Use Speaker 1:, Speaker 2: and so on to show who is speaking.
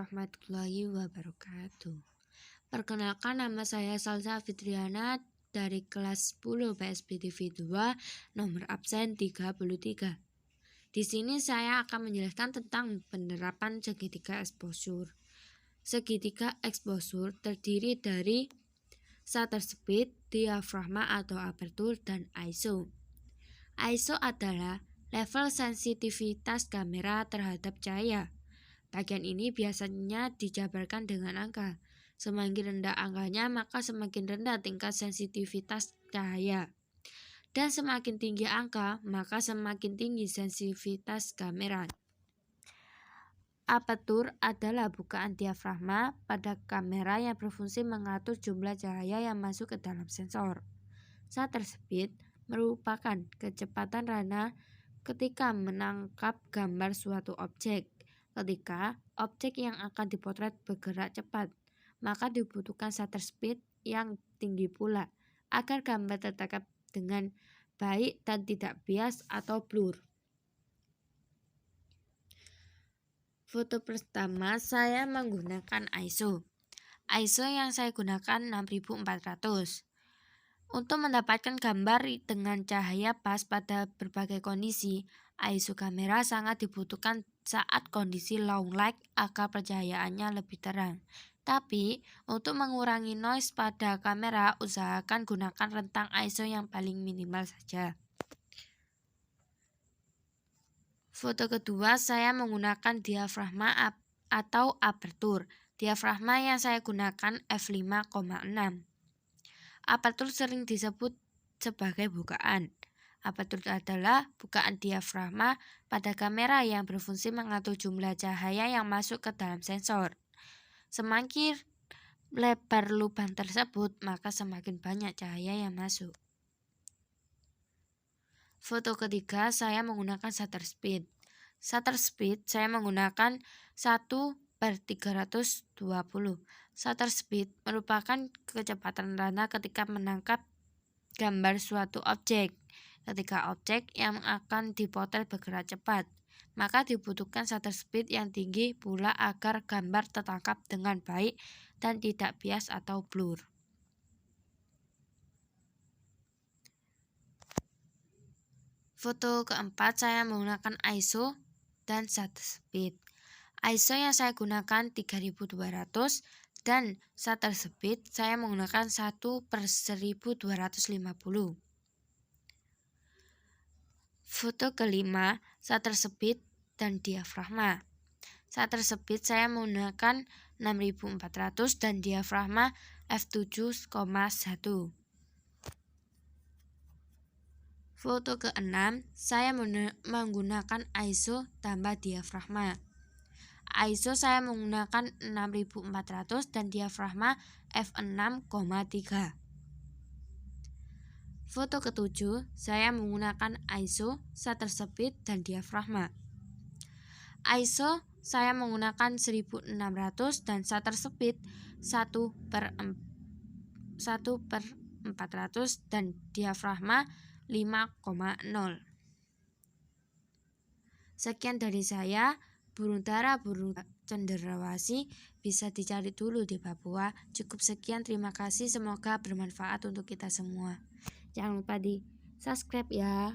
Speaker 1: warahmatullahi wabarakatuh. Perkenalkan, nama saya Salsa Fitriana dari kelas 10 PSBTV 2, nomor absen 33. Di sini saya akan menjelaskan tentang penerapan segitiga exposure. Segitiga exposure terdiri dari shutter speed, diafragma atau aperture, dan ISO. ISO adalah level sensitivitas kamera terhadap cahaya. Bagian ini biasanya dijabarkan dengan angka. Semakin rendah angkanya, maka semakin rendah tingkat sensitivitas cahaya. Dan semakin tinggi angka, maka semakin tinggi sensitivitas kamera. Aperture adalah bukaan diafragma pada kamera yang berfungsi mengatur jumlah cahaya yang masuk ke dalam sensor. Shutter speed merupakan kecepatan rana ketika menangkap gambar suatu objek. Ketika objek yang akan dipotret bergerak cepat, maka dibutuhkan shutter speed yang tinggi pula agar gambar tertangkap dengan baik dan tidak bias atau blur. Foto pertama saya menggunakan ISO. ISO yang saya gunakan 6400. Untuk mendapatkan gambar dengan cahaya pas pada berbagai kondisi, ISO kamera sangat dibutuhkan saat kondisi low light agar pencahayaannya lebih terang. Tapi, untuk mengurangi noise pada kamera, usahakan gunakan rentang ISO yang paling minimal saja. Foto kedua, saya menggunakan diafragma atau aperture. Diafragma yang saya gunakan f5,6. Aperture sering disebut sebagai bukaan. Aperture adalah bukaan diafragma pada kamera yang berfungsi mengatur jumlah cahaya yang masuk ke dalam sensor. Semakin lebar lubang tersebut, maka semakin banyak cahaya yang masuk. Foto ketiga, saya menggunakan shutter speed. Shutter speed saya menggunakan 1/320. Shutter speed merupakan kecepatan rana ketika menangkap gambar suatu objek. Ketika objek yang akan dipotret bergerak cepat, maka dibutuhkan shutter speed yang tinggi pula agar gambar tertangkap dengan baik dan tidak bias atau blur. Foto keempat, saya menggunakan ISO dan shutter speed. ISO yang saya gunakan 3200 dan shutter speed saya menggunakan 1/1250. Foto kelima, shutter speed dan diafragma. Shutter speed saya menggunakan 6400 dan diafragma f7,1. Foto keenam, saya menggunakan ISO tambah diafragma. ISO saya menggunakan 6400 dan diafragma f6,3. Foto ketujuh, saya menggunakan ISO, shutter speed, dan diafragma. ISO saya menggunakan 1600 dan shutter speed 1/400 dan diafragma 5,0. Sekian dari saya. Burung dara, burung cendrawasih bisa dicari dulu di Papua. Cukup sekian, terima kasih. Semoga bermanfaat untuk kita semua. Jangan lupa di subscribe ya.